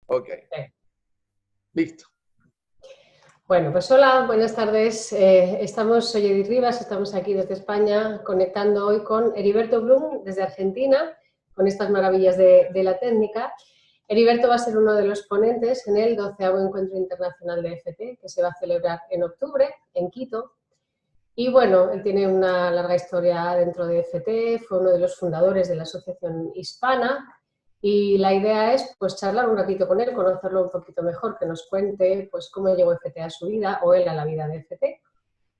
Ok, listo. Bueno, pues hola, buenas tardes. Soy Edith Rivas, estamos aquí desde España conectando hoy con Heriberto Blum desde Argentina, con estas maravillas de la técnica. Heriberto va a ser uno de los ponentes en el 12º Encuentro Internacional de EFT, que se va a celebrar en octubre en Quito. Y bueno, él tiene una larga historia dentro de EFT, fue uno de los fundadores de la Asociación Hispana. Y la idea es pues charlar un ratito con él, conocerlo un poquito mejor, que nos cuente pues cómo llegó EFT a su vida o él a la vida de EFT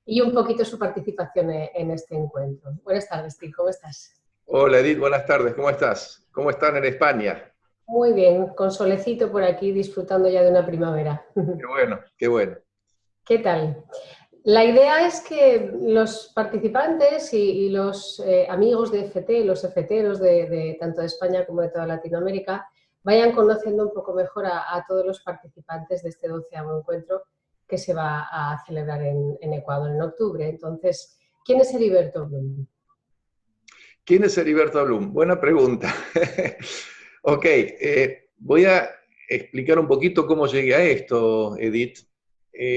y un poquito su participación en este encuentro. Buenas tardes, Tim, ¿cómo estás? Hola Edith, buenas tardes, ¿cómo estás? ¿Cómo están en España? Muy bien, con solecito por aquí, disfrutando ya de una primavera. Qué bueno, qué bueno. ¿Qué tal? La idea es que los participantes y los amigos de EFT, los EFTeros de tanto de España como de toda Latinoamérica, vayan conociendo un poco mejor a todos los participantes de este 12º encuentro que se va a celebrar en Ecuador en octubre. Entonces, ¿quién es Heriberto Blum? ¿Quién es Heriberto Blum? Buena pregunta. Ok, voy a explicar un poquito cómo llegué a esto, Edith,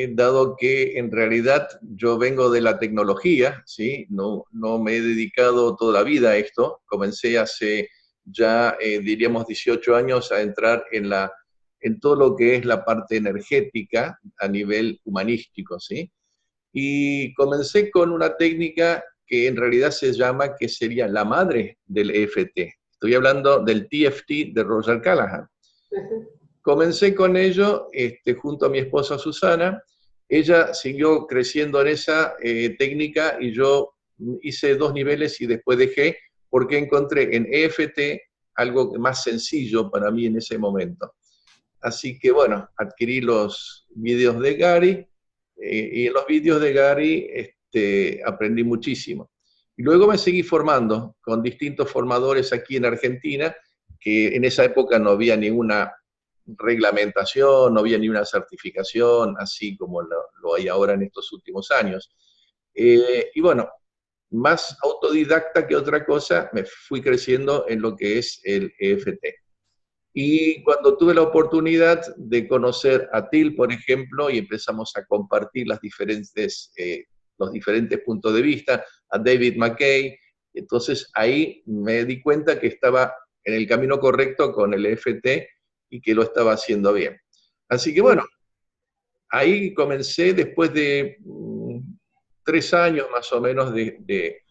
dado que en realidad yo vengo de la tecnología, ¿sí? No me he dedicado toda la vida a esto. Comencé hace ya, diríamos, 18 años a entrar en todo lo que es la parte energética a nivel humanístico, ¿sí? Y comencé con una técnica que en realidad se llama, que sería la madre del EFT. Estoy hablando del TFT de Roger Callahan. Comencé con ello junto a mi esposa Susana. Ella siguió creciendo en esa técnica y yo hice 2 niveles y después dejé porque encontré en EFT algo más sencillo para mí en ese momento. Así que bueno, adquirí los videos de Gary y en los videos de Gary aprendí muchísimo. Y luego me seguí formando con distintos formadores aquí en Argentina, que en esa época no había ninguna reglamentación, no había ni una certificación, así como lo hay ahora en estos últimos años. Y bueno, más autodidacta que otra cosa, me fui creciendo en lo que es el EFT. Y cuando tuve la oportunidad de conocer a Till, por ejemplo, y empezamos a compartir los diferentes puntos de vista, a David McKay, entonces ahí me di cuenta que estaba en el camino correcto con el EFT y que lo estaba haciendo bien. Así que bueno, ahí comencé después de 3 años más o menos de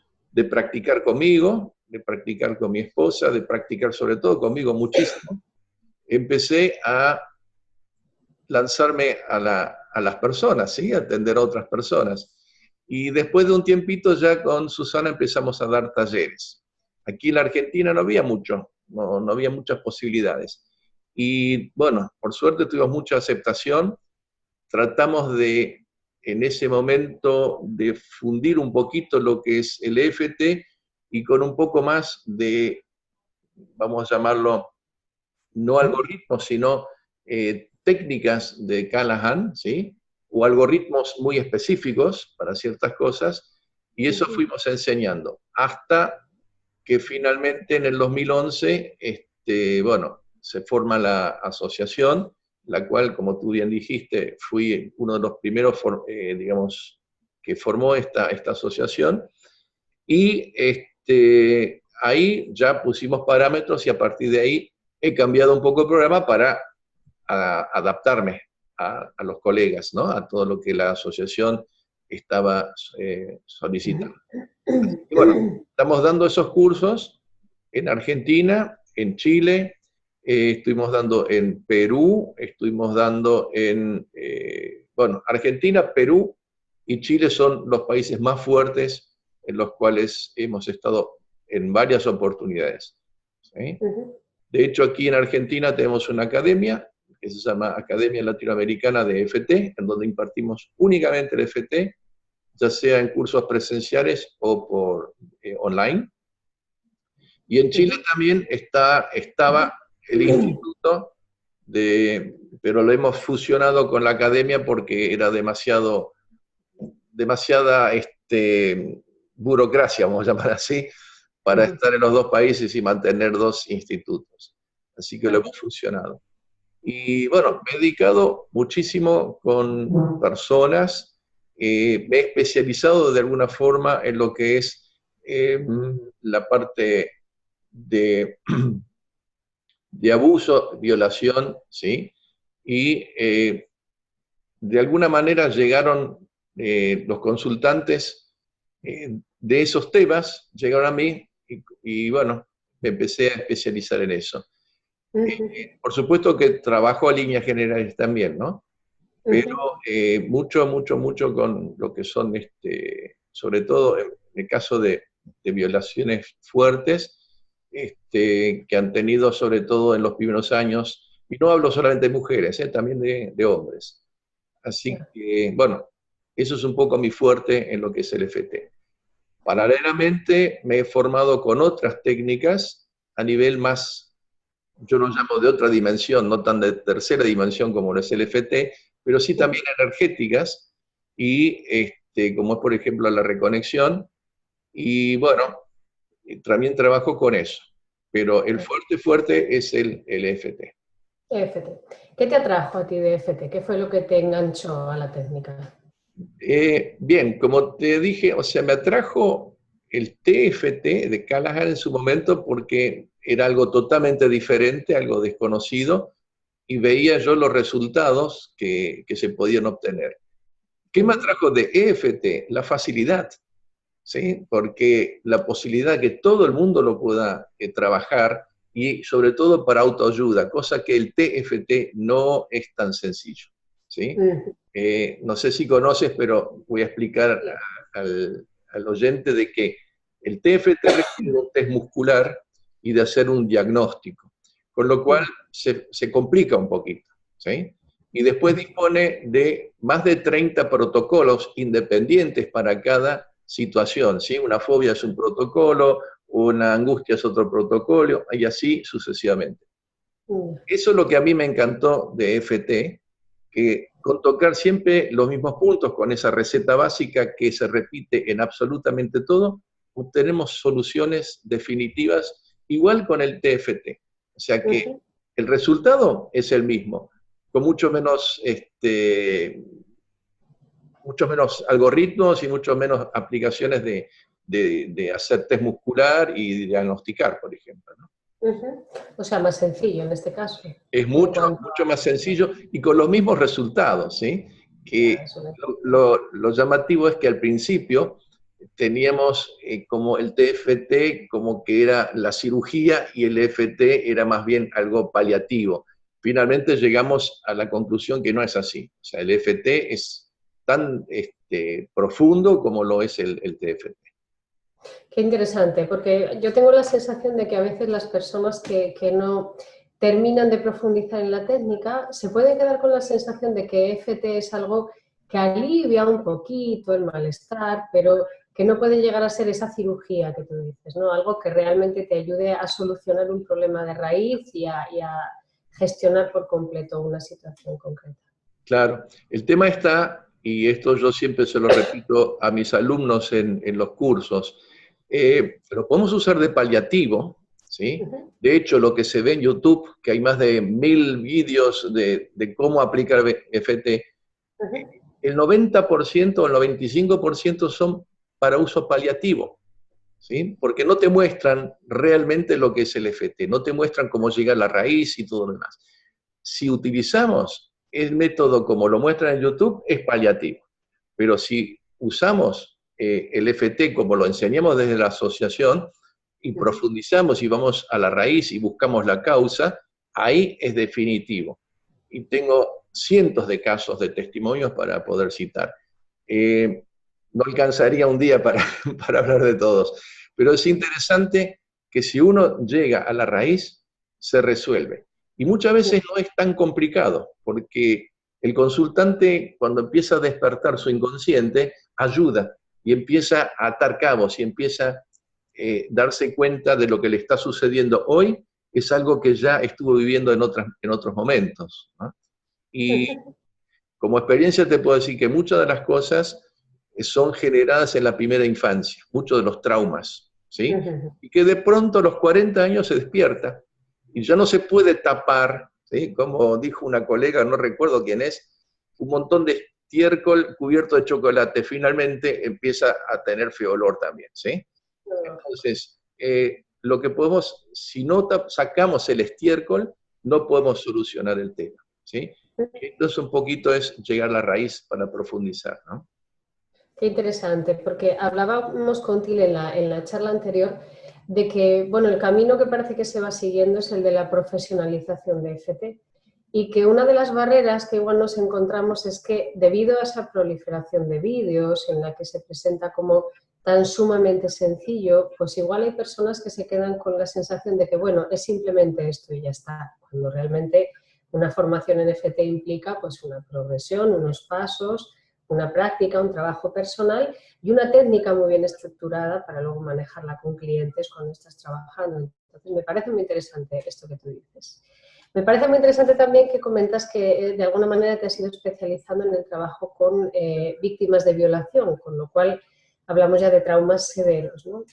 practicar conmigo, de practicar con mi esposa, de practicar sobre todo conmigo muchísimo. Empecé a lanzarme a las personas, ¿sí? A atender a otras personas. Y después de un tiempito ya con Susana empezamos a dar talleres. Aquí en la Argentina no había mucho, no había muchas posibilidades. Y bueno, por suerte tuvimos mucha aceptación. Tratamos de, en ese momento, de fundir un poquito lo que es el EFT y con un poco más de, vamos a llamarlo, no algoritmos, sino técnicas de Callahan, ¿sí? O algoritmos muy específicos para ciertas cosas, y eso fuimos enseñando, hasta que finalmente en el 2011, bueno, se forma la asociación, la cual, como tú bien dijiste, fui uno de los primeros, digamos, que formó esta asociación, y ahí ya pusimos parámetros y a partir de ahí he cambiado un poco el programa para adaptarme a los colegas, ¿no? A todo lo que la asociación estaba solicitando. Y bueno, estamos dando esos cursos en Argentina, en Chile, estuvimos dando en Perú, estuvimos dando bueno, Argentina, Perú y Chile son los países más fuertes en los cuales hemos estado en varias oportunidades. ¿Sí? De hecho, aquí en Argentina tenemos una academia que se llama Academia Latinoamericana de EFT, en donde impartimos únicamente el EFT, ya sea en cursos presenciales o por online. Y en Chile también estaba el instituto, pero lo hemos fusionado con la academia porque era demasiada burocracia, vamos a llamar así, para estar en los 2 países y mantener 2 institutos. Así que lo hemos fusionado. Y bueno, me he dedicado muchísimo con personas, me he especializado de alguna forma en lo que es la parte de, de abuso, violación, ¿sí? Y de alguna manera llegaron los consultantes de esos temas, llegaron a mí y bueno, me empecé a especializar en eso. Por supuesto que trabajo a líneas generales también, ¿no? Pero mucho, mucho, mucho con lo que son, sobre todo en el caso de violaciones fuertes, que han tenido sobre todo en los primeros años, y no hablo solamente de mujeres, también de hombres. Así que, bueno, eso es un poco mi fuerte en lo que es el FT. Paralelamente me he formado con otras técnicas a nivel más, yo lo llamo de otra dimensión, no tan de tercera dimensión como lo es el FT, pero sí también energéticas, y como es por ejemplo la reconexión, y bueno, también trabajo con eso. Pero el fuerte, fuerte es el EFT. EFT. ¿Qué te atrajo a ti de EFT? ¿Qué fue lo que te enganchó a la técnica? Bien, como te dije, o sea, me atrajo el TFT de Callahan en su momento porque era algo totalmente diferente, algo desconocido, y veía yo los resultados que se podían obtener. ¿Qué me atrajo de EFT? La facilidad, ¿sí? Porque la posibilidad de que todo el mundo lo pueda trabajar y sobre todo para autoayuda, cosa que el TFT no es tan sencillo, ¿sí? No sé si conoces, pero voy a explicar al oyente de que el TFT requiere un test muscular y de hacer un diagnóstico, con lo cual se complica un poquito, ¿sí? Y después dispone de más de 30 protocolos independientes para cada situación, ¿sí? Una fobia es un protocolo, una angustia es otro protocolo, y así sucesivamente. Eso es lo que a mí me encantó de FT, que con tocar siempre los mismos puntos, con esa receta básica que se repite en absolutamente todo, obtenemos soluciones definitivas, igual con el TFT. O sea que el resultado es el mismo, con mucho menos algoritmos y mucho menos aplicaciones de hacer test muscular y diagnosticar, por ejemplo, ¿no? O sea, más sencillo en este caso. Es mucho, mucho más sencillo y con los mismos resultados, ¿sí? Que lo llamativo es que al principio teníamos como el TFT como que era la cirugía y el EFT era más bien algo paliativo. Finalmente llegamos a la conclusión que no es así. O sea, el EFT es tan profundo como lo es el TFT. Qué interesante, porque yo tengo la sensación de que a veces las personas que no terminan de profundizar en la técnica se pueden quedar con la sensación de que EFT es algo que alivia un poquito el malestar, pero que no puede llegar a ser esa cirugía que tú dices, ¿no? Algo que realmente te ayude a solucionar un problema de raíz y a gestionar por completo una situación concreta. Claro, el tema está, y esto yo siempre se lo repito a mis alumnos en los cursos, lo podemos usar de paliativo, ¿sí? De hecho, lo que se ve en YouTube, que hay más de 1000 vídeos de cómo aplicar FT, el 90% o el 95% son para uso paliativo, ¿sí? Porque no te muestran realmente lo que es el FT, no te muestran cómo llega a la raíz y todo lo demás. Si utilizamos el método como lo muestran en YouTube, es paliativo. Pero si usamos el FT como lo enseñamos desde la asociación y profundizamos y vamos a la raíz y buscamos la causa, ahí es definitivo. Y tengo cientos de casos de testimonios para poder citar. No alcanzaría un día para hablar de todos, pero es interesante que si uno llega a la raíz, se resuelve. Y muchas veces no es tan complicado, porque el consultante, cuando empieza a despertar su inconsciente, ayuda y empieza a atar cabos y empieza a darse cuenta de lo que le está sucediendo hoy, es algo que ya estuvo viviendo en otros momentos, ¿no? Y como experiencia te puedo decir que muchas de las cosas son generadas en la primera infancia, muchos de los traumas, ¿sí? Y que de pronto a los 40 años se despierta y ya no se puede tapar ¿sí? Como dijo una colega, no recuerdo quién es, un montón de estiércol cubierto de chocolate finalmente empieza a tener feo olor también, ¿sí? Entonces, lo que podemos, si no sacamos el estiércol, no podemos solucionar el tema, ¿sí? Entonces un poquito es llegar a la raíz para profundizar, ¿no? Qué interesante, porque hablábamos con Til en la charla anterior de que, bueno, el camino que parece que se va siguiendo es el de la profesionalización de FT y que una de las barreras que igual nos encontramos es que debido a esa proliferación de vídeos en la que se presenta como tan sumamente sencillo, pues igual hay personas que se quedan con la sensación de que, bueno, es simplemente esto y ya está, cuando realmente una formación en FT implica pues una progresión, unos pasos, una práctica, un trabajo personal y una técnica muy bien estructurada para luego manejarla con clientes cuando estás trabajando. Entonces, me parece muy interesante esto que tú dices. Me parece muy interesante también que comentas que de alguna manera te has ido especializando en el trabajo con víctimas de violación, con lo cual hablamos ya de traumas severos, ¿no?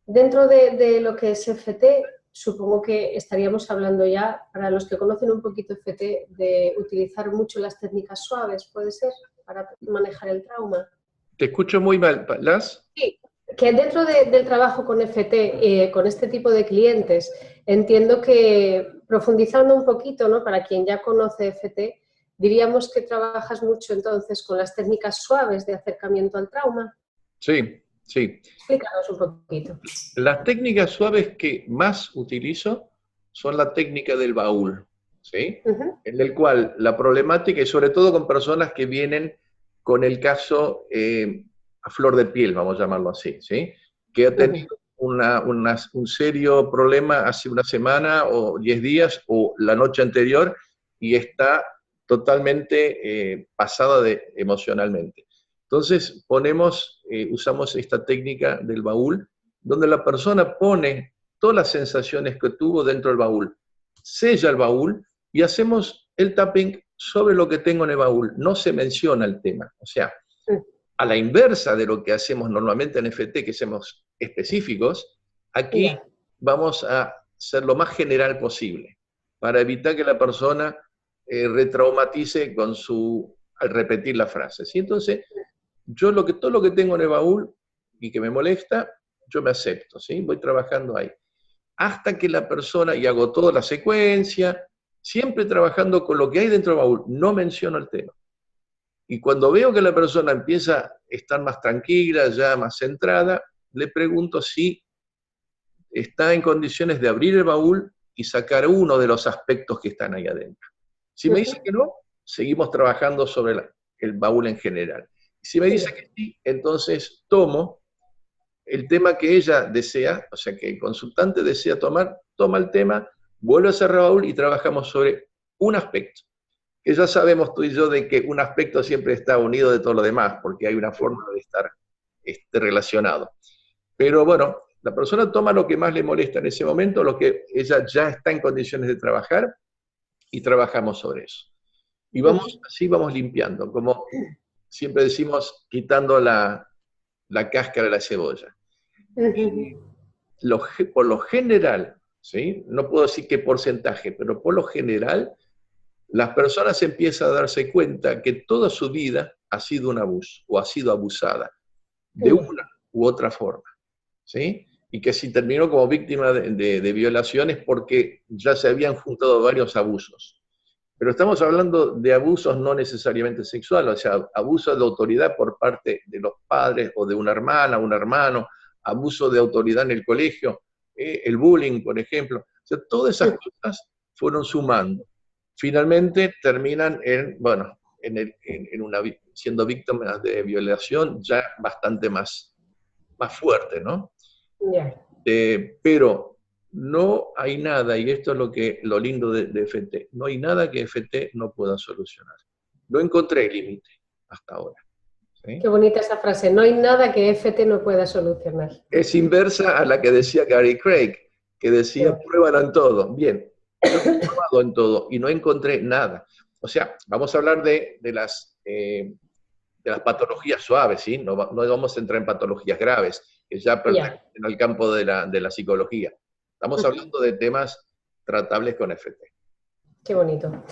Dentro de lo que es FT, supongo que estaríamos hablando ya, para los que conocen un poquito FT, de utilizar mucho las técnicas suaves, ¿puede ser? Para manejar el trauma. Te escucho muy mal, Las. Sí, que dentro del trabajo con FT, con este tipo de clientes, entiendo que profundizando un poquito, ¿no? Para quien ya conoce FT, diríamos que trabajas mucho entonces con las técnicas suaves de acercamiento al trauma. Sí, sí. Explícanos un poquito. Las técnicas suaves que más utilizo son la técnica del baúl, ¿sí? En el cual la problemática, y sobre todo con personas que vienen con el caso a flor de piel, vamos a llamarlo así, ¿sí? Que ha tenido un serio problema hace una semana o 10 días o la noche anterior y está totalmente pasada emocionalmente. Entonces usamos esta técnica del baúl, donde la persona pone todas las sensaciones que tuvo dentro del baúl, sella el baúl y hacemos el tapping sobre lo que tengo en el baúl. No se menciona el tema. O sea, a la inversa de lo que hacemos normalmente en FT, que somos específicos, aquí vamos a ser lo más general posible, para evitar que la persona retraumatice al repetir la frase. ¿Sí? Entonces, todo lo que tengo en el baúl y que me molesta, yo me acepto, ¿sí? Voy trabajando ahí. Hasta que la persona, y hago toda la secuencia, siempre trabajando con lo que hay dentro del baúl, no menciono el tema. Y cuando veo que la persona empieza a estar más tranquila, ya más centrada, le pregunto si está en condiciones de abrir el baúl y sacar uno de los aspectos que están ahí adentro. Si me dice que no, seguimos trabajando sobre el baúl en general. Si me dice que sí, entonces tomo el tema que ella desea, o sea, que el consultante desea tomar, toma el tema, vuelve a cerrar el baúl y trabajamos sobre un aspecto. Que ya sabemos tú y yo de que un aspecto siempre está unido de todo lo demás, porque hay una forma de estar relacionado. Pero bueno, la persona toma lo que más le molesta en ese momento, lo que ella ya está en condiciones de trabajar, y trabajamos sobre eso. Y así vamos limpiando, como siempre decimos, quitando la cáscara de la cebolla. Por lo general, ¿sí? No puedo decir qué porcentaje, pero por lo general, las personas empiezan a darse cuenta que toda su vida ha sido un abuso o ha sido abusada de una u otra forma, ¿sí? Y que si terminó como víctima de violaciones porque ya se habían juntado varios abusos. Pero estamos hablando de abusos no necesariamente sexuales, o sea, abuso de autoridad por parte de los padres o de una hermana, un hermano, abuso de autoridad en el colegio, el bullying, por ejemplo. O sea, todas esas cosas fueron sumando. Finalmente terminan siendo víctimas de violación ya bastante más fuerte, ¿no? Pero no hay nada, y esto es lo lindo de FT, no hay nada que FT no pueda solucionar. No encontré límite hasta ahora. ¿Sí? Qué bonita esa frase, no hay nada que FT no pueda solucionar. Es inversa a la que decía Gary Craig, que decía, pruébalo en todo. Bien, yo he probado en todo y no encontré nada. O sea, vamos a hablar de las patologías suaves, ¿sí? No vamos a entrar en patologías graves, que ya pertenecen al campo de la psicología. Estamos hablando de temas tratables con FT. Qué bonito.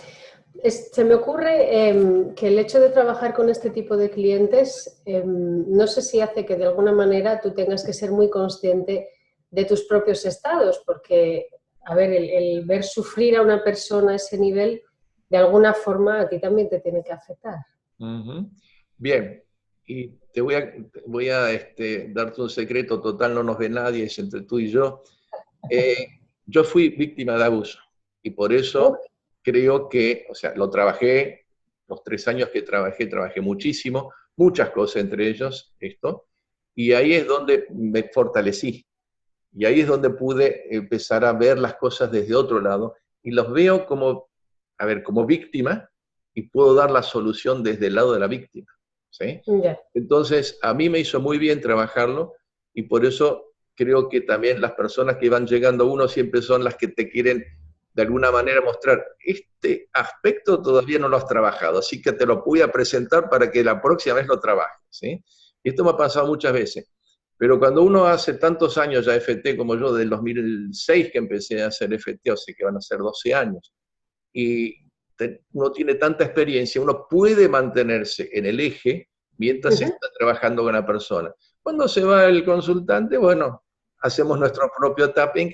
Se me ocurre que el hecho de trabajar con este tipo de clientes, no sé si hace que de alguna manera tú tengas que ser muy consciente de tus propios estados, porque, a ver, el ver sufrir a una persona a ese nivel, de alguna forma a ti también te tiene que afectar. Uh-huh. Bien, y te voy a darte un secreto total, no nos ve nadie, es entre tú y yo. Yo fui víctima de abuso y por eso creo que, o sea, lo trabajé, los 3 años que trabajé muchísimo, muchas cosas, entre ellos esto, y ahí es donde me fortalecí, y ahí es donde pude empezar a ver las cosas desde otro lado, y los veo como, a ver, como víctima, y puedo dar la solución desde el lado de la víctima, ¿sí? Ya. Entonces, a mí me hizo muy bien trabajarlo, y por eso creo que también las personas que van llegando a uno siempre son las que te quieren de alguna manera mostrar, este aspecto todavía no lo has trabajado, así que te lo voy a presentar para que la próxima vez lo trabajes, ¿sí? Y esto me ha pasado muchas veces. Pero cuando uno hace tantos años ya FT como yo, del 2006 que empecé a hacer FT, o sea que van a ser 12 años, y uno tiene tanta experiencia, uno puede mantenerse en el eje mientras está trabajando con la persona. Cuando se va el consultante, bueno, hacemos nuestro propio tapping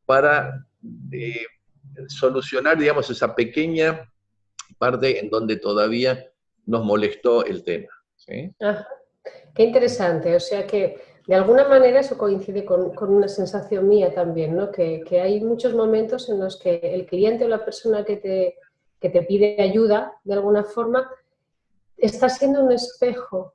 para solucionar, digamos, esa pequeña parte en donde todavía nos molestó el tema, ¿sí? Ajá. Qué interesante, o sea que de alguna manera eso coincide con una sensación mía también, ¿no? Que hay muchos momentos en los que el cliente o la persona que te pide ayuda, de alguna forma, está siendo un espejo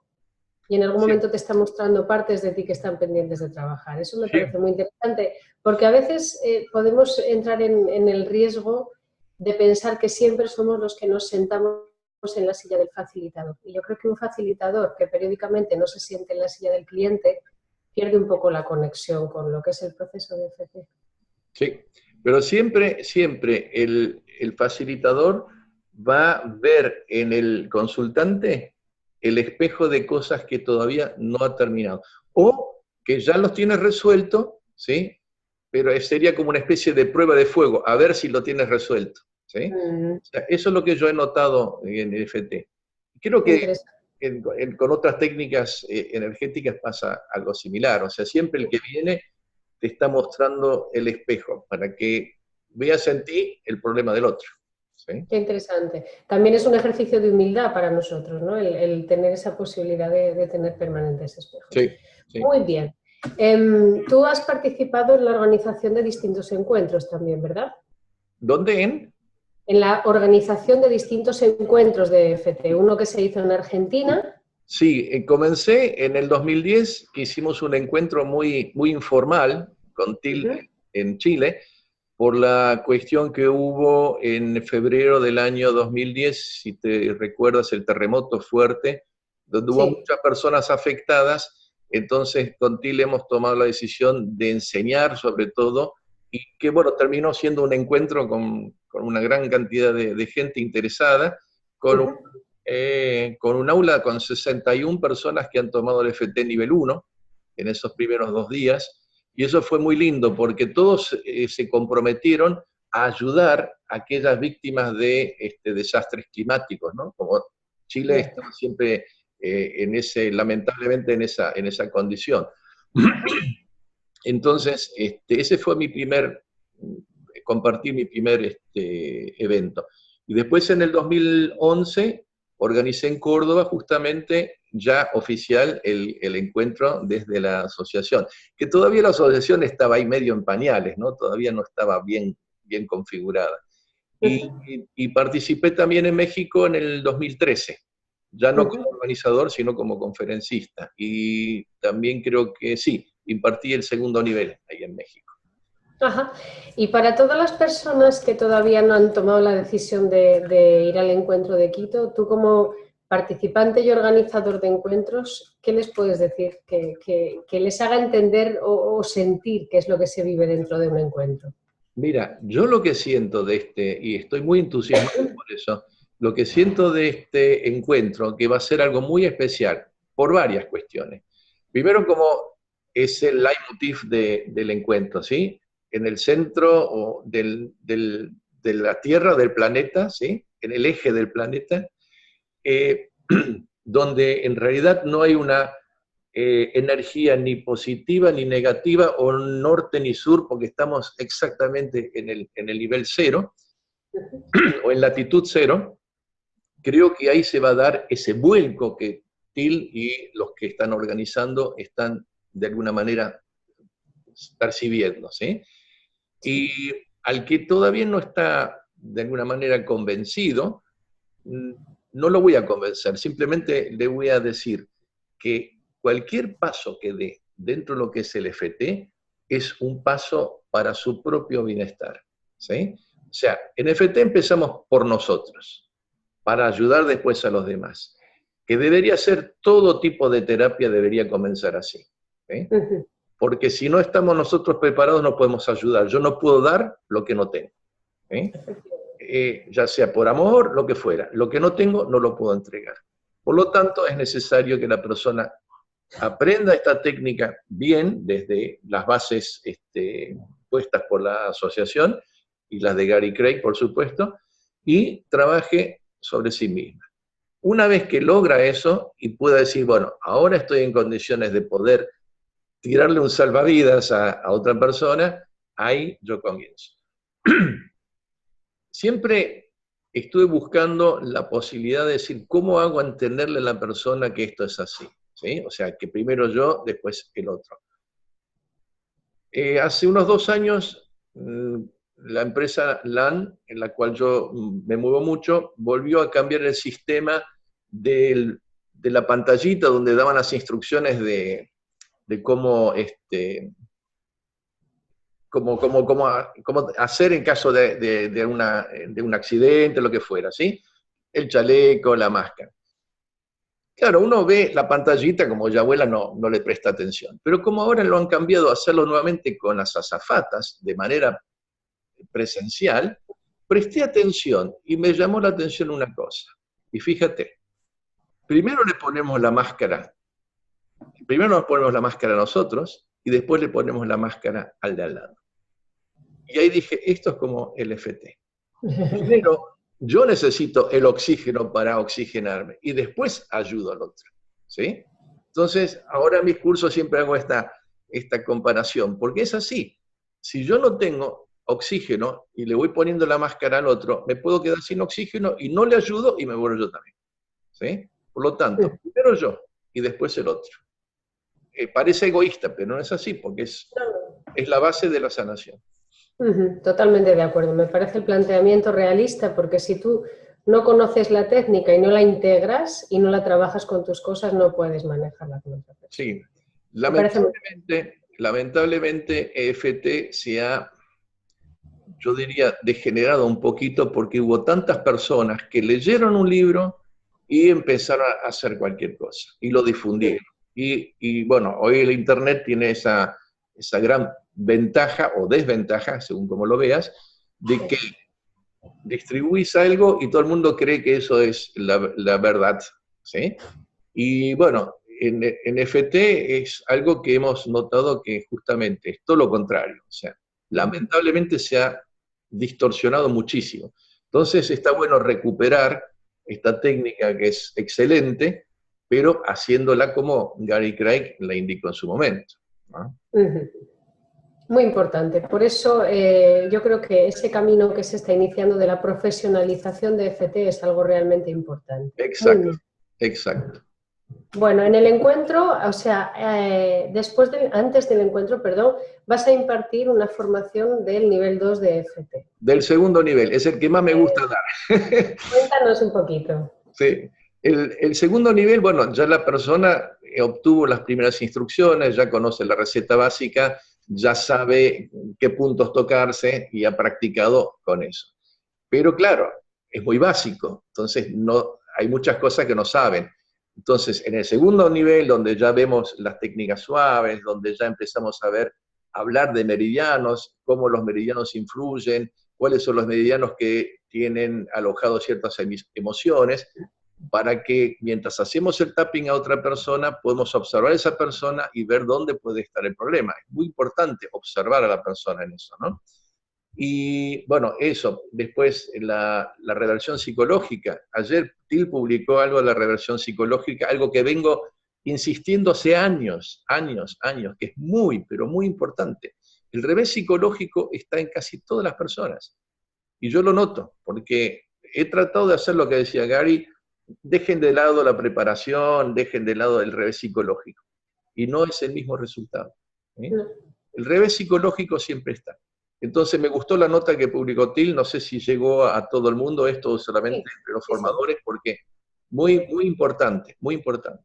y en algún Sí, momento te está mostrando partes de ti que están pendientes de trabajar. Eso me sí, parece muy interesante, porque a veces podemos entrar en el riesgo de pensar que siempre somos los que nos sentamos en la silla del facilitador. Y yo creo que un facilitador que periódicamente no se siente en la silla del cliente pierde un poco la conexión con lo que es el proceso de FT. sí. Pero siempre, siempre el facilitador va a ver en el consultante el espejo de cosas que todavía no ha terminado. O que ya los tiene resuelto, ¿sí? Pero sería como una especie de prueba de fuego, a ver si lo tienes resuelto, ¿sí? O sea, eso es lo que yo he notado en el FT. Creo Qué que interesante. con otras técnicas energéticas pasa algo similar. O sea, siempre el que viene te está mostrando el espejo para que veas en ti el problema del otro, ¿sí? Qué interesante. También es un ejercicio de humildad para nosotros, ¿no? El tener esa posibilidad de tener permanentes espejos. Sí, sí. Muy bien. Tú has participado en la organización de distintos encuentros también, ¿verdad? ¿Dónde en? En la organización de distintos encuentros de FT. Uno que se hizo en Argentina. Sí, comencé en el 2010, que hicimos un encuentro muy, muy informal con TIL en Chile, por la cuestión que hubo en febrero del año 2010, si te recuerdas, el terremoto fuerte, donde hubo Sí. muchas personas afectadas. Entonces, con TIL hemos tomado la decisión de enseñar sobre todo, y que, bueno, terminó siendo un encuentro con una gran cantidad de gente interesada, con con un aula con 61 personas que han tomado el FT nivel 1 en esos primeros 2 días, y eso fue muy lindo porque todos se comprometieron a ayudar a aquellas víctimas de desastres climáticos, ¿no? Como Chile Yeah. estaba siempre lamentablemente en esa condición. Entonces, ese fue compartí mi primer evento. Y después en el 2011 organicé en Córdoba justamente ya oficial el encuentro desde la asociación, que todavía la asociación estaba ahí medio en pañales, ¿no? Todavía no estaba bien, bien configurada. Y participé también en México en el 2013, ya no como organizador, sino como conferencista. Y también creo que sí, impartí el segundo nivel ahí en México. Ajá. Y para todas las personas que todavía no han tomado la decisión de ir al encuentro de Quito, tú como participante y organizador de encuentros, ¿qué les puedes decir? Que les haga entender o sentir qué es lo que se vive dentro de un encuentro. Mira, yo lo que siento de y estoy muy entusiasmado por eso, lo que siento de este encuentro, que va a ser algo muy especial, por varias cuestiones. Primero, como es el leitmotiv del encuentro, ¿sí? en el centro de la Tierra, del planeta, ¿sí? En el eje del planeta, donde en realidad no hay una energía ni positiva ni negativa, o norte ni sur, porque estamos exactamente en el nivel cero, o en latitud cero. Creo que ahí se va a dar ese vuelco que Till y los que están organizando están de alguna manera percibiendo, ¿sí? Y al que todavía no está de alguna manera convencido, no lo voy a convencer, simplemente le voy a decir que cualquier paso que dé dentro de lo que es el FT es un paso para su propio bienestar, ¿sí? O sea, en FT empezamos por nosotros, para ayudar después a los demás. Que debería ser todo tipo de terapia, debería comenzar así, ¿sí? Porque si no estamos nosotros preparados no podemos ayudar. Yo no puedo dar lo que no tengo, ¿sí? Ya sea por amor, lo que fuera. Lo que no tengo no lo puedo entregar. Por lo tanto, es necesario que la persona aprenda esta técnica bien, desde las bases puestas por la asociación y las de Gary Craig, por supuesto, y trabaje sobre sí misma. Una vez que logra eso y pueda decir, bueno, ahora estoy en condiciones de poder tirarle un salvavidas a otra persona, ahí yo comienzo. Siempre estuve buscando la posibilidad de decir, ¿cómo hago a entenderle a la persona que esto es así? ¿Sí? O sea, que primero yo, después el otro. Hace unos 2 años, la empresa LAN, en la cual yo me muevo mucho, volvió a cambiar el sistema de la pantallita donde daban las instrucciones de cómo, cómo hacer en caso de un accidente, lo que fuera, ¿sí? El chaleco, la máscara. Claro, uno ve la pantallita, como ya abuela no le presta atención, pero como ahora lo han cambiado a hacerlo nuevamente con las azafatas, de manera presencial, presté atención y me llamó la atención una cosa. Y fíjate, primero le ponemos la máscara, primero nos ponemos la máscara a nosotros y después le ponemos la máscara al de al lado. Y ahí dije, esto es como el FT. Primero, yo necesito el oxígeno para oxigenarme y después ayudo al otro, ¿sí? Entonces, ahora en mis cursos siempre hago esta comparación, porque es así. Si yo no tengo oxígeno y le voy poniendo la máscara al otro, me puedo quedar sin oxígeno y no le ayudo y me muero yo también, ¿sí? Por lo tanto, primero yo y después el otro. Parece egoísta, pero no es así, porque es la base de la sanación. Totalmente de acuerdo. Me parece el planteamiento realista, porque si tú no conoces la técnica y no la integras y no la trabajas con tus cosas, no puedes manejarla con otra persona. Sí, lamentablemente EFT se ha, yo diría, degenerado un poquito porque hubo tantas personas que leyeron un libro y empezaron a hacer cualquier cosa y lo difundieron. Y bueno, hoy el Internet tiene esa gran ventaja o desventaja, según como lo veas, de que distribuís algo y todo el mundo cree que eso es la verdad, ¿sí? Y bueno, en FT es algo que hemos notado que justamente es todo lo contrario, o sea, lamentablemente se ha distorsionado muchísimo. Entonces está bueno recuperar esta técnica que es excelente, pero haciéndola como Gary Craig la indicó en su momento, ¿no? Muy importante. Por eso yo creo que ese camino que se está iniciando de la profesionalización de FT es algo realmente importante. Exacto, exacto. Bueno, en el encuentro, o sea, antes del encuentro, perdón, vas a impartir una formación del nivel 2 de FT. Del segundo nivel, es el que más me gusta dar. Cuéntanos un poquito. Sí. El segundo nivel, bueno, ya la persona obtuvo las primeras instrucciones, ya conoce la receta básica, ya sabe qué puntos tocarse y ha practicado con eso. Pero claro, es muy básico, entonces hay muchas cosas que no saben. Entonces, en el segundo nivel, donde ya vemos las técnicas suaves, donde ya empezamos a hablar de meridianos, cómo los meridianos influyen, cuáles son los meridianos que tienen alojados ciertas emociones, para que mientras hacemos el tapping a otra persona, podemos observar a esa persona y ver dónde puede estar el problema. Es muy importante observar a la persona en eso, ¿no? Y bueno, eso, después la reversión psicológica. Ayer Till publicó algo de la reversión psicológica, algo que vengo insistiendo hace años, que es muy, pero muy importante. El revés psicológico está en casi todas las personas. Y yo lo noto, porque he tratado de hacer lo que decía Gary, dejen de lado la preparación, dejen de lado el revés psicológico. Y no es el mismo resultado. ¿Eh? No. El revés psicológico siempre está. Entonces me gustó la nota que publicó Till, no sé si llegó a todo el mundo esto solamente Sí, entre los sí, sí. formadores, porque muy, muy importante, muy importante.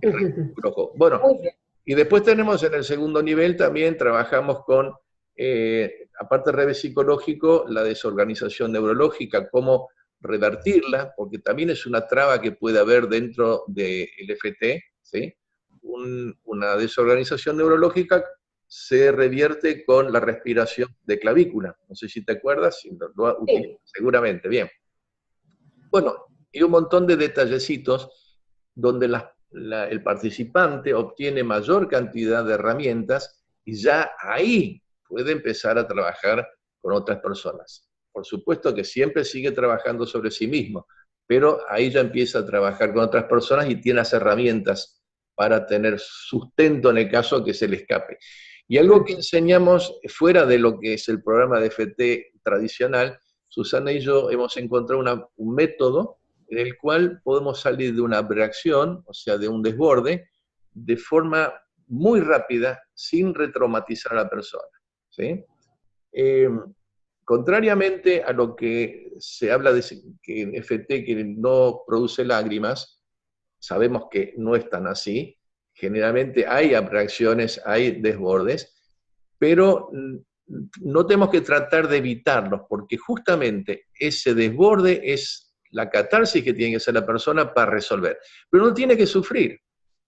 El revés psicológico. Bueno, Muy bien. y después tenemos en el segundo nivel también, trabajamos con, aparte del revés psicológico, la desorganización neurológica, cómo revertirla, porque también es una traba que puede haber dentro del FT, ¿sí? Una desorganización neurológica se revierte con la respiración de clavícula. No sé si te acuerdas, si lo utilizas seguramente. Bien. Bueno, y un montón de detallecitos donde el participante obtiene mayor cantidad de herramientas y ya ahí puede empezar a trabajar con otras personas. Por supuesto que siempre sigue trabajando sobre sí mismo, pero ahí ya empieza a trabajar con otras personas y tiene las herramientas para tener sustento en el caso que se le escape. Y algo que enseñamos fuera de lo que es el programa de FT tradicional, Susana y yo hemos encontrado un método en el cual podemos salir de una abreacción, o sea, de un desborde, de forma muy rápida, sin retraumatizar a la persona. ¿Sí? Contrariamente a lo que se habla de que en FT que no produce lágrimas, sabemos que no es tan así. Generalmente hay abreacciones, hay desbordes, pero no tenemos que tratar de evitarlos, porque justamente ese desborde es la catarsis que tiene que hacer la persona para resolver. Pero no tiene que sufrir,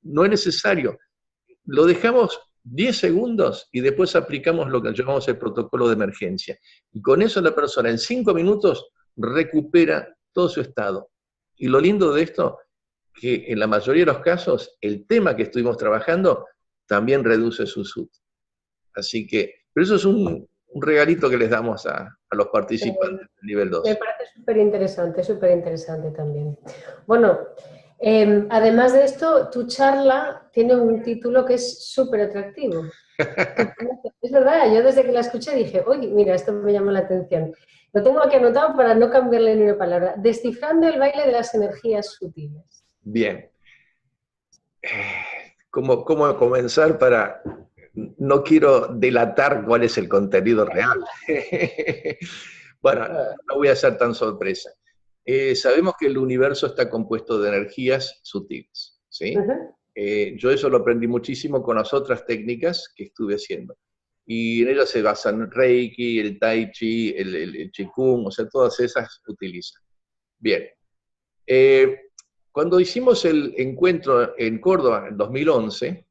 no es necesario. Lo dejamos 10 segundos y después aplicamos lo que llamamos el protocolo de emergencia. Y con eso la persona en 5 minutos recupera todo su estado. Y lo lindo de esto, que en la mayoría de los casos, el tema que estuvimos trabajando también reduce su SUT. Así que, pero eso es un regalito que les damos a los participantes del nivel Me 2. parece súper interesante también. Bueno, además de esto, tu charla tiene un título que es súper atractivo. Es verdad, yo desde que la escuché dije, oye, mira, esto me llama la atención. Lo tengo aquí anotado para no cambiarle ni una palabra. Descifrando el baile de las energías sutiles. Bien. ¿Cómo comenzar para...? No quiero delatar cuál es el contenido real. Bueno, no voy a ser tan sorpresa. Sabemos que el universo está compuesto de energías sutiles, ¿sí? Yo eso lo aprendí muchísimo con las otras técnicas que estuve haciendo. Y en ellas se basan el Reiki, el Tai Chi, el Qigong, o sea, todas esas utilizan. Bien. Cuando hicimos el encuentro en Córdoba en 2011,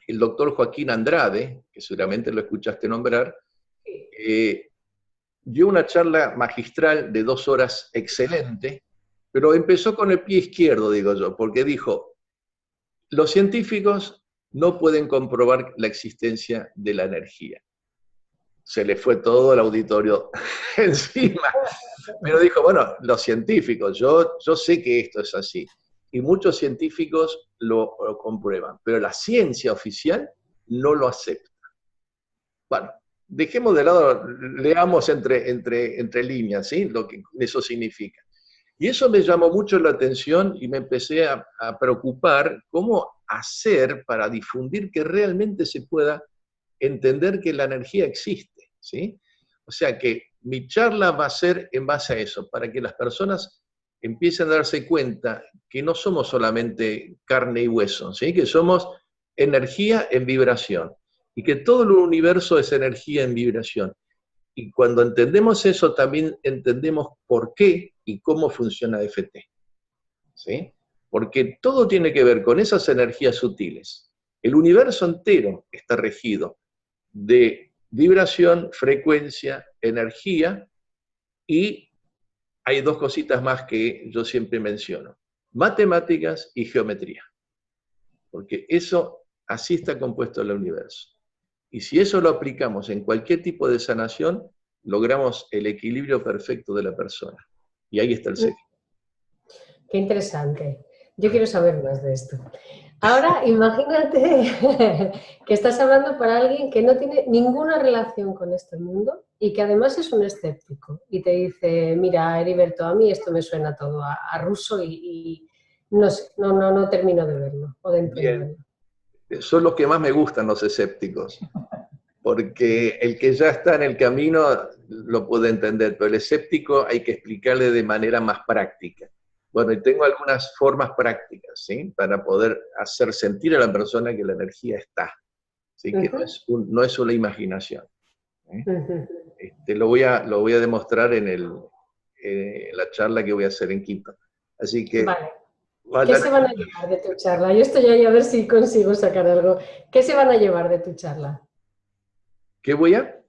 el doctor Joaquín Andrade, que seguramente lo escuchaste nombrar, dio una charla magistral de 2 horas excelente, pero empezó con el pie izquierdo, digo yo, porque dijo, los científicos no pueden comprobar la existencia de la energía. Se le fue todo el auditorio encima. Pero dijo, bueno, los científicos, yo sé que esto es así. Y muchos científicos lo comprueban, pero la ciencia oficial no lo acepta. Bueno, dejemos de lado, leamos entre líneas, ¿sí? Lo que eso significa. Y eso me llamó mucho la atención y me empecé a preocupar cómo hacer para difundir que realmente se pueda entender que la energía existe, ¿sí? O sea que mi charla va a ser en base a eso, para que las personas empiecen a darse cuenta que no somos solamente carne y hueso, ¿sí? Que somos energía en vibración y que todo el universo es energía en vibración. Y cuando entendemos eso, también entendemos por qué y cómo funciona FT, ¿sí? Porque todo tiene que ver con esas energías sutiles. El universo entero está regido de vibración, frecuencia, energía y hay dos cositas más que yo siempre menciono. Matemáticas y geometría. Porque eso, así está compuesto el universo. Y si eso lo aplicamos en cualquier tipo de sanación, logramos el equilibrio perfecto de la persona. Y ahí está el secreto. Qué interesante. Yo quiero saber más de esto. Ahora, imagínate que estás hablando para alguien que no tiene ninguna relación con este mundo y que además es un escéptico. Y te dice, mira, Heriberto, a mí esto me suena todo a ruso y no sé, no termino de verlo o de Bien, entenderlo. son los que más me gustan los escépticos, porque el que ya está en el camino lo puede entender, pero el escéptico hay que explicarle de manera más práctica. Bueno, y tengo algunas formas prácticas, ¿sí? Para poder hacer sentir a la persona que la energía está, ¿sí? Que no es una imaginación. ¿Eh? Lo voy a demostrar en la charla que voy a hacer en Quito. Así que... Vale. ¿Qué se van a llevar de tu charla? Yo estoy ahí a ver si consigo sacar algo. ¿Qué se van a llevar de tu charla? ¿Qué voy a...?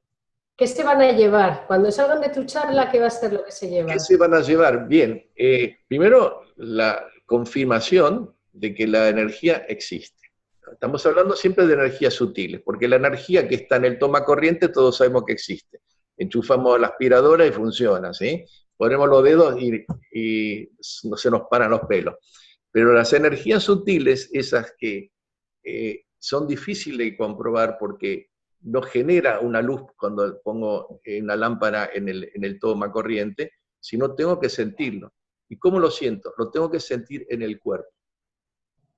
¿Qué se van a llevar? Cuando salgan de tu charla, ¿qué va a ser lo que se ¿Qué llevan? se van a llevar? Bien, primero la confirmación de que la energía existe. Estamos hablando siempre de energías sutiles, porque la energía que está en el toma corriente todos sabemos que existe. Enchufamos la aspiradora y funciona, ¿sí? Ponemos los dedos y no se nos paran los pelos. Pero las energías sutiles, esas que son difíciles de comprobar porque no genera una luz cuando pongo una lámpara en el toma corriente, sino tengo que sentirlo. ¿Y cómo lo siento? Lo tengo que sentir en el cuerpo.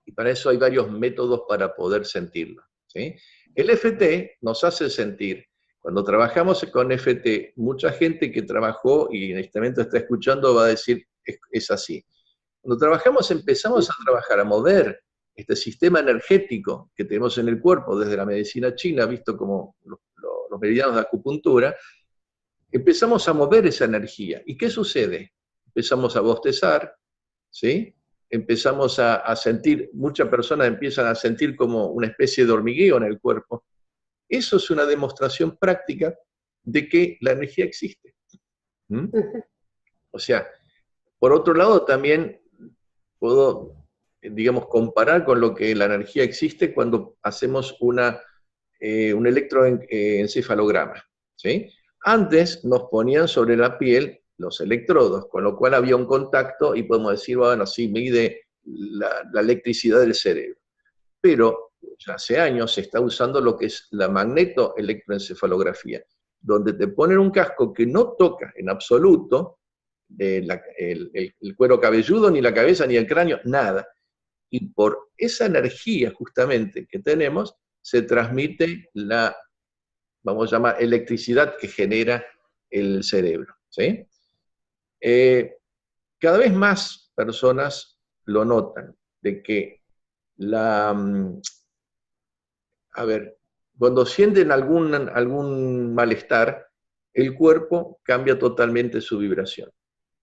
Y para eso hay varios métodos para poder sentirlo, ¿sí? El FT nos hace sentir. Cuando trabajamos con FT, mucha gente que trabajó y en este momento está escuchando va a decir, es así. Cuando trabajamos empezamos a trabajar, a mover este sistema energético que tenemos en el cuerpo desde la medicina china, visto como los meridianos de acupuntura, empezamos a mover esa energía. ¿Y qué sucede? Empezamos a bostezar, ¿sí? Empezamos a sentir, muchas personas empiezan a sentir como una especie de hormigueo en el cuerpo. Eso es una demostración práctica de que la energía existe. ¿Mm? O sea, por otro lado, también puedo, digamos, comparar con lo que la energía existe cuando hacemos un electroencefalograma, ¿sí? Antes nos ponían sobre la piel los electrodos, con lo cual había un contacto y podemos decir, bueno, sí, mide la electricidad del cerebro. Pero ya hace años se está usando lo que es la magnetoelectroencefalografía, donde te ponen un casco que no toca en absoluto el cuero cabelludo, ni la cabeza, ni el cráneo, nada. Y por esa energía justamente que tenemos, se transmite la, vamos a llamar, electricidad que genera el cerebro, ¿sí? Cada vez más personas lo notan, de que a ver, cuando sienten algún malestar, el cuerpo cambia totalmente su vibración,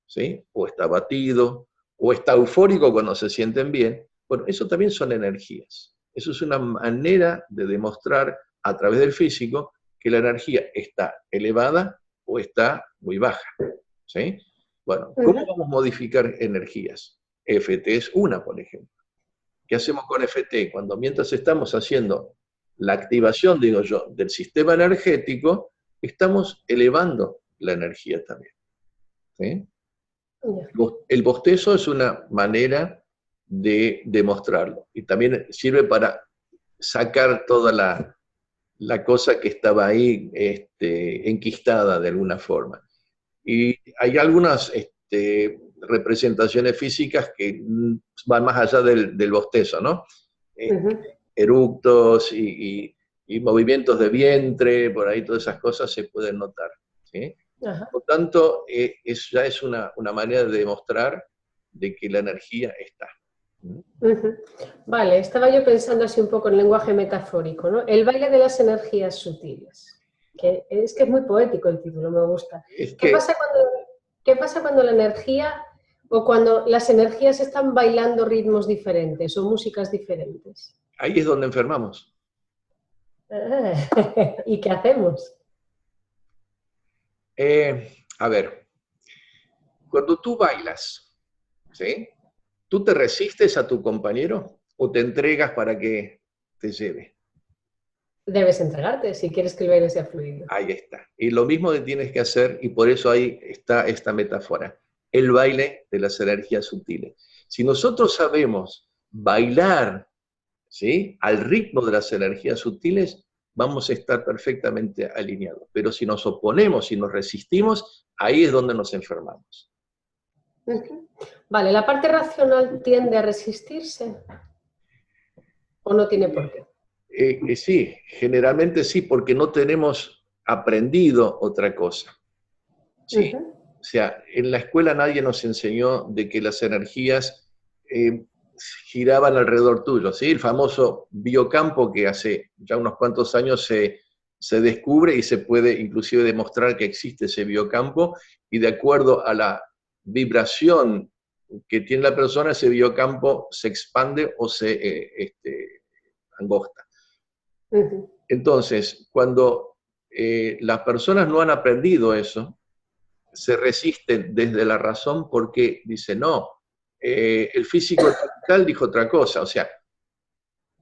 ¿sí? O está abatido, o está eufórico cuando se sienten bien. Bueno, eso también son energías. Eso es una manera de demostrar a través del físico que la energía está elevada o está muy baja, ¿sí? Bueno, ¿cómo vamos a modificar energías? FT es una, por ejemplo. ¿Qué hacemos con FT? Cuando mientras estamos haciendo la activación, digo yo, del sistema energético, estamos elevando la energía también, ¿sí? El bostezo es una manera de demostrarlo y también sirve para sacar toda la cosa que estaba ahí enquistada de alguna forma. Y hay algunas representaciones físicas que van más allá del bostezo, ¿no? Eructos y movimientos de vientre, por ahí todas esas cosas se pueden notar, ¿sí? Por tanto, ya es una manera de demostrar de que la energía está. Vale, estaba yo pensando así un poco en lenguaje metafórico, ¿no? El baile de las energías sutiles. Que es muy poético el título, me gusta. ¿Qué pasa cuando la energía o cuando las energías están bailando ritmos diferentes o músicas diferentes? Ahí es donde enfermamos. ¿Y qué hacemos? A ver, cuando tú bailas, ¿sí? ¿Tú te resistes a tu compañero o te entregas para que te lleve? Debes entregarte si quieres que el baile sea fluido. Ahí está. Y lo mismo que tienes que hacer, y por eso ahí está esta metáfora, el baile de las energías sutiles. Si nosotros sabemos bailar, ¿sí?, al ritmo de las energías sutiles, vamos a estar perfectamente alineados. Pero si nos oponemos, si nos resistimos, ahí es donde nos enfermamos. Vale, ¿la parte racional tiende a resistirse o no tiene por qué? Sí, generalmente sí, porque no tenemos aprendido otra cosa. ¿Sí? O sea, en la escuela nadie nos enseñó de que las energías giraban alrededor tuyo, ¿sí? El famoso biocampo que hace ya unos cuantos años se descubre y se puede inclusive demostrar que existe ese biocampo, y de acuerdo a la vibración que tiene la persona, ese biocampo se expande o se angosta. Entonces, cuando las personas no han aprendido eso, se resisten desde la razón porque dice, no, el físico tal dijo otra cosa. O sea,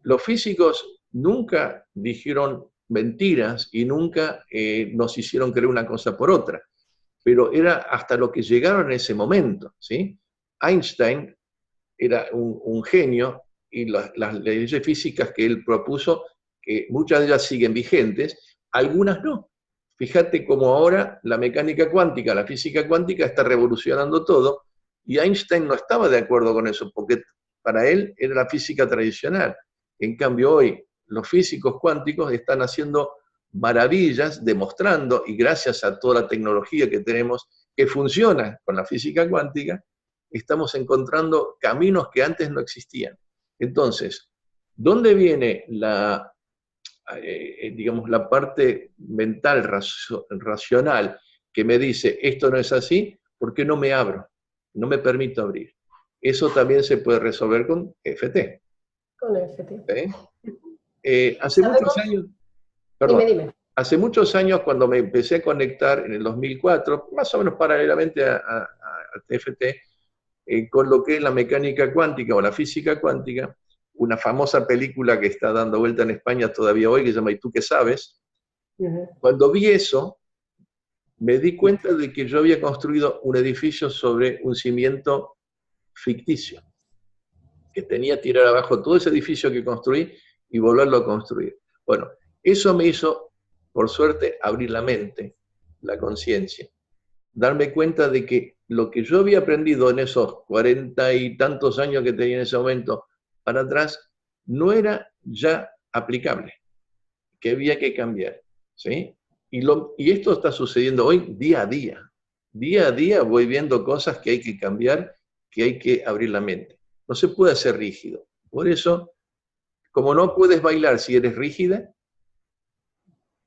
los físicos nunca dijeron mentiras y nunca nos hicieron creer una cosa por otra, pero era hasta lo que llegaron en ese momento, ¿sí? Einstein era un genio, y las leyes físicas que él propuso, que muchas de ellas siguen vigentes, algunas no. Fíjate cómo ahora la mecánica cuántica, la física cuántica está revolucionando todo, y Einstein no estaba de acuerdo con eso, porque para él era la física tradicional. En cambio hoy los físicos cuánticos están haciendo maravillas, demostrando, y gracias a toda la tecnología que tenemos que funciona con la física cuántica, estamos encontrando caminos que antes no existían. Entonces, ¿dónde viene digamos, la parte mental, racional, que me dice, esto no es así? ¿Por qué no me abro? No me permito abrir. Eso también se puede resolver con FT. Con FT. Hace muchos años, perdón, Dime. hace muchos años, cuando me empecé a conectar en el 2004, más o menos paralelamente a TFT, con lo que es la mecánica cuántica o la física cuántica, una famosa película que está dando vuelta en España todavía hoy, que se llama ¿Y tú qué sabes? Cuando vi eso, me di cuenta de que yo había construido un edificio sobre un cimiento ficticio, que tenía que tirar abajo todo ese edificio que construí y volverlo a construir. Bueno, eso me hizo, por suerte, abrir la mente, la conciencia, darme cuenta de que lo que yo había aprendido en esos 40 y tantos años que tenía en ese momento para atrás, no era ya aplicable, que había que cambiar, ¿sí? Y esto está sucediendo hoy día a día. Día a día voy viendo cosas que hay que cambiar, que hay que abrir la mente. No se puede ser rígido. Por eso, como no puedes bailar si eres rígida,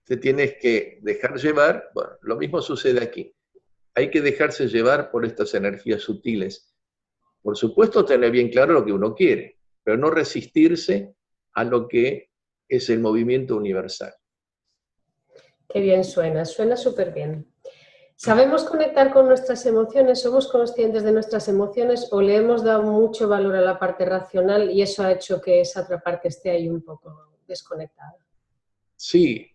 te tienes que dejar llevar. Bueno, lo mismo sucede aquí. Hay que dejarse llevar por estas energías sutiles. Por supuesto, tener bien claro lo que uno quiere, pero no resistirse a lo que es el movimiento universal. Qué bien suena súper bien. ¿Sabemos conectar con nuestras emociones? ¿Somos conscientes de nuestras emociones o le hemos dado mucho valor a la parte racional y eso ha hecho que esa otra parte esté ahí un poco desconectada? Sí,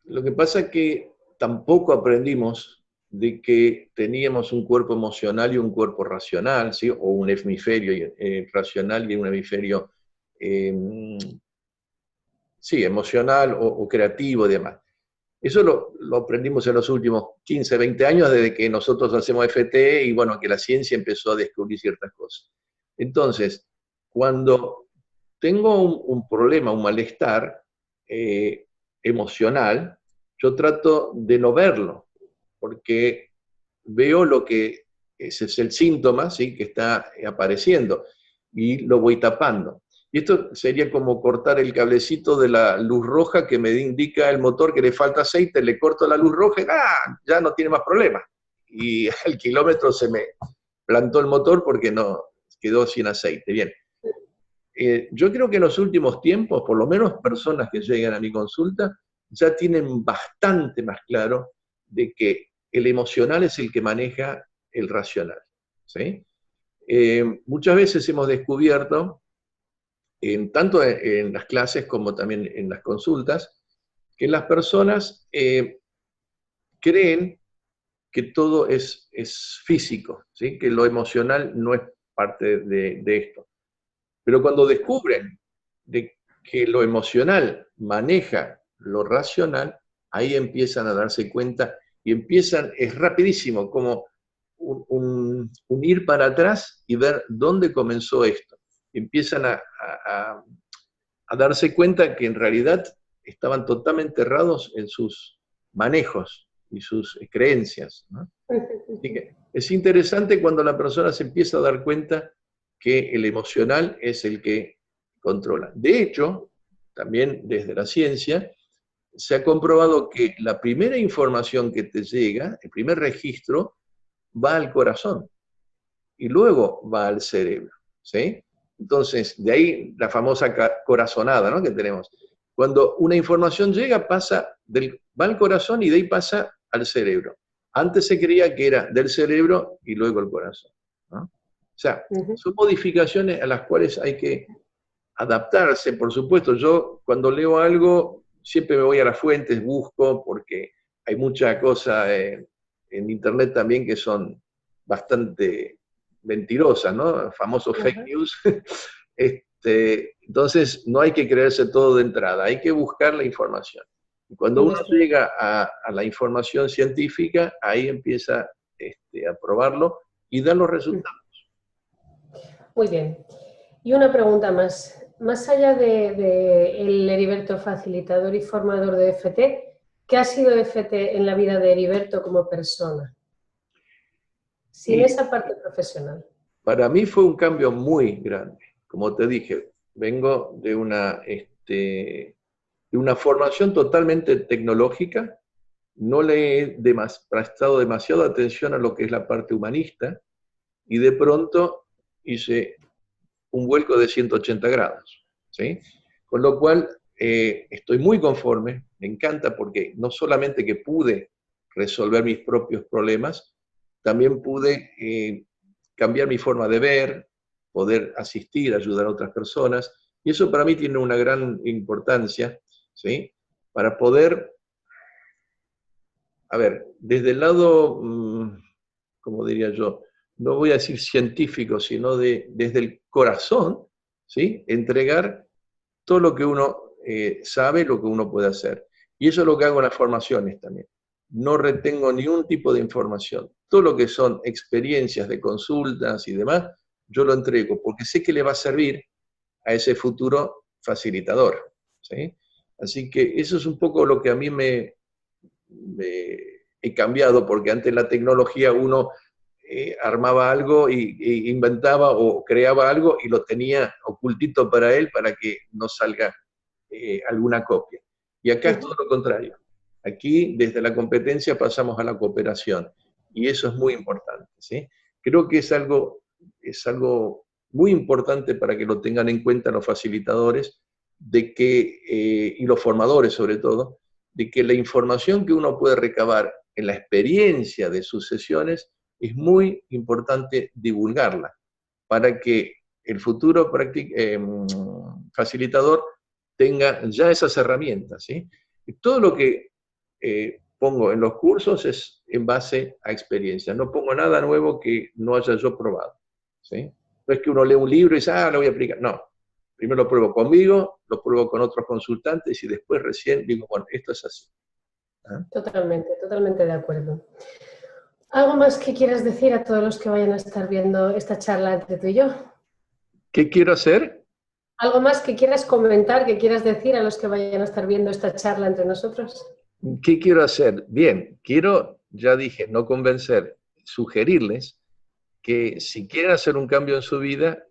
lo que pasa es que tampoco aprendimos de que teníamos un cuerpo emocional y un cuerpo racional, ¿sí? O un hemisferio racional y un hemisferio sí, emocional o creativo y demás. Eso lo aprendimos en los últimos 15, 20 años, desde que nosotros hacemos FT y bueno, que la ciencia empezó a descubrir ciertas cosas. Entonces, cuando tengo un problema, un malestar emocional, yo trato de no verlo, porque veo lo que ese es el síntoma, ¿sí?, que está apareciendo, y lo voy tapando. Y esto sería como cortar el cablecito de la luz roja que me indica el motor que le falta aceite, le corto la luz roja y ya no tiene más problema. Y al kilómetro se me plantó el motor porque no quedó sin aceite. Bien. Yo creo que en los últimos tiempos, por lo menos personas que llegan a mi consulta, ya tienen bastante más claro de que el emocional es el que maneja el racional, ¿sí? Muchas veces hemos descubierto, tanto en las clases como también en las consultas, que las personas creen que todo es físico, ¿sí? Que lo emocional no es parte de esto. Pero cuando descubren de que lo emocional maneja lo racional, ahí empiezan a darse cuenta y empiezan, es rapidísimo, como un ir para atrás y ver dónde comenzó esto. Empiezan a darse cuenta que en realidad estaban totalmente errados en sus manejos y sus creencias, ¿no? Así que es interesante cuando la persona se empieza a dar cuenta que el emocional es el que controla. De hecho, también desde la ciencia, se ha comprobado que la primera información que te llega, el primer registro, va al corazón y luego va al cerebro, ¿sí? Entonces, de ahí la famosa corazonada, ¿no?, que tenemos. Cuando una información llega, va al corazón y de ahí pasa al cerebro. Antes se creía que era del cerebro y luego el corazón, ¿no? O sea, son modificaciones a las cuales hay que adaptarse, por supuesto. Yo cuando leo algo siempre me voy a las fuentes, busco, porque hay mucha cosa en internet también que son bastante mentirosas, ¿no? Famosos fake news. Entonces no hay que creerse todo de entrada, hay que buscar la información. Y cuando uno llega a la información científica, ahí empieza a probarlo y dar los resultados. Muy bien. Y una pregunta más. Más allá de el Heriberto facilitador y formador de EFT, ¿qué ha sido EFT en la vida de Heriberto como persona? Sin esa parte profesional. Para mí fue un cambio muy grande. Como te dije, vengo de una formación totalmente tecnológica, no le he prestado demasiada atención a lo que es la parte humanista, y de pronto hice un vuelco de 180 grados, ¿sí? Con lo cual estoy muy conforme, me encanta porque no solamente que pude resolver mis propios problemas, también pude cambiar mi forma de ver, poder asistir, ayudar a otras personas, y eso para mí tiene una gran importancia, ¿sí? Para poder, a ver, desde el lado, como diría yo, no voy a decir científico, sino desde el corazón, ¿sí? Entregar todo lo que uno sabe, lo que uno puede hacer. Y eso es lo que hago en las formaciones también. No retengo ni un tipo de información. Todo lo que son experiencias de consultas y demás, yo lo entrego, porque sé que le va a servir a ese futuro facilitador, ¿sí? Así que eso es un poco lo que a mí me he cambiado, porque antes la tecnología uno armaba algo y inventaba o creaba algo y lo tenía ocultito para él para que no salga alguna copia. Y acá es todo lo contrario. Aquí, desde la competencia, pasamos a la cooperación. Y eso es muy importante, ¿sí? Creo que es algo muy importante para que lo tengan en cuenta los facilitadores y los formadores sobre todo, de que la información que uno puede recabar en la experiencia de sus sesiones es muy importante divulgarla para que el futuro facilitador tenga ya esas herramientas, ¿sí? Y todo lo que pongo en los cursos es en base a experiencia. No pongo nada nuevo que no haya yo probado, ¿sí? No es que uno lee un libro y dice, lo voy a aplicar. No. Primero lo pruebo conmigo, lo pruebo con otros consultantes y después recién digo, bueno, esto es así. ¿Ah? Totalmente, totalmente de acuerdo. ¿Algo más que quieras decir a todos los que vayan a estar viendo esta charla entre tú y yo? ¿Qué quiero hacer? ¿Algo más que quieras comentar, que quieras decir a los que vayan a estar viendo esta charla entre nosotros? ¿Qué quiero hacer? Bien, ya dije, no convencer, sugerirles que si quieren hacer un cambio en su vida,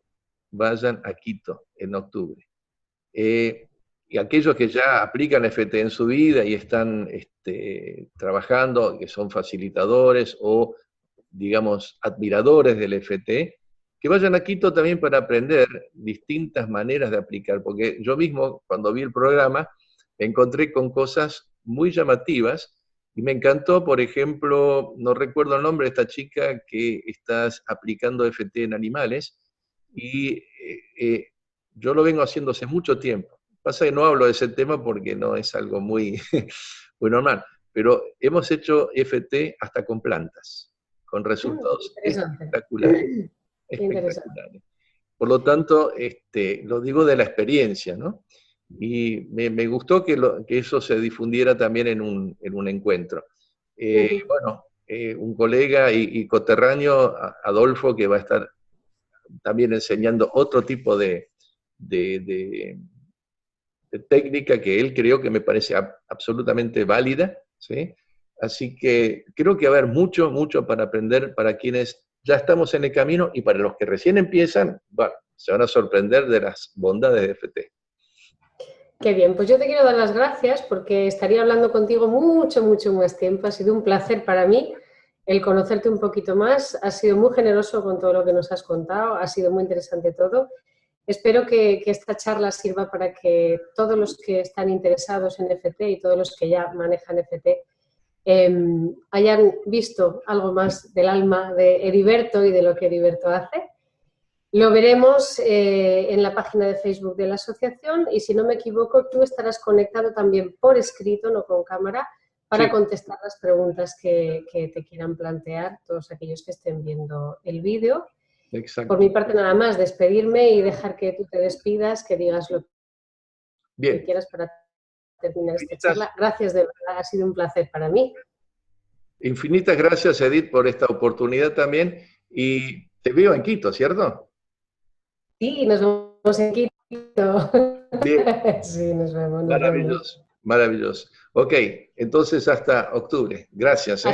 vayan a Quito en octubre. Y aquellos que ya aplican FT en su vida y están trabajando, que son facilitadores o, digamos, admiradores del FT, que vayan a Quito también para aprender distintas maneras de aplicar, porque yo mismo, cuando vi el programa, me encontré con cosas muy llamativas Y me encantó, por ejemplo, no recuerdo el nombre de esta chica que estás aplicando FT en animales, y yo lo vengo haciendo hace mucho tiempo. Pasa que no hablo de ese tema porque no es algo muy, muy normal, pero hemos hecho FT hasta con plantas, con resultados Interesante. espectaculares, Qué interesante. espectaculares. Por lo tanto, lo digo de la experiencia, ¿no? Y me gustó que eso se difundiera también en un encuentro. Bueno, un colega y coterráneo, Adolfo, que va a estar también enseñando otro tipo de, de técnica que él creó que me parece absolutamente válida, ¿sí? Así que creo que va a haber mucho, mucho para aprender para quienes ya estamos en el camino y para los que recién empiezan, bueno, se van a sorprender de las bondades de FT. Qué bien, pues yo te quiero dar las gracias porque estaría hablando contigo mucho, mucho más tiempo. Ha sido un placer para mí el conocerte un poquito más. Has sido muy generoso con todo lo que nos has contado, ha sido muy interesante todo. Espero que esta charla sirva para que todos los que están interesados en FT y todos los que ya manejan FT hayan visto algo más del alma de Heriberto y de lo que Heriberto hace. Lo veremos en la página de Facebook de la asociación y, si no me equivoco, tú estarás conectado también por escrito, no con cámara, para contestar las preguntas que te quieran plantear todos aquellos que estén viendo el vídeo. Exacto. Por mi parte, nada más, despedirme y dejar que tú te despidas, que digas lo que quieras para terminar esta charla. Gracias, de verdad, ha sido un placer para mí. Infinitas gracias, Edith, por esta oportunidad también. Y te veo en Quito, ¿cierto? Sí, nos vemos en Quito. Bien. Sí, nos vemos. Maravilloso, maravilloso. Ok, entonces hasta octubre. Gracias.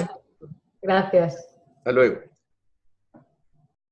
Gracias. Hasta luego.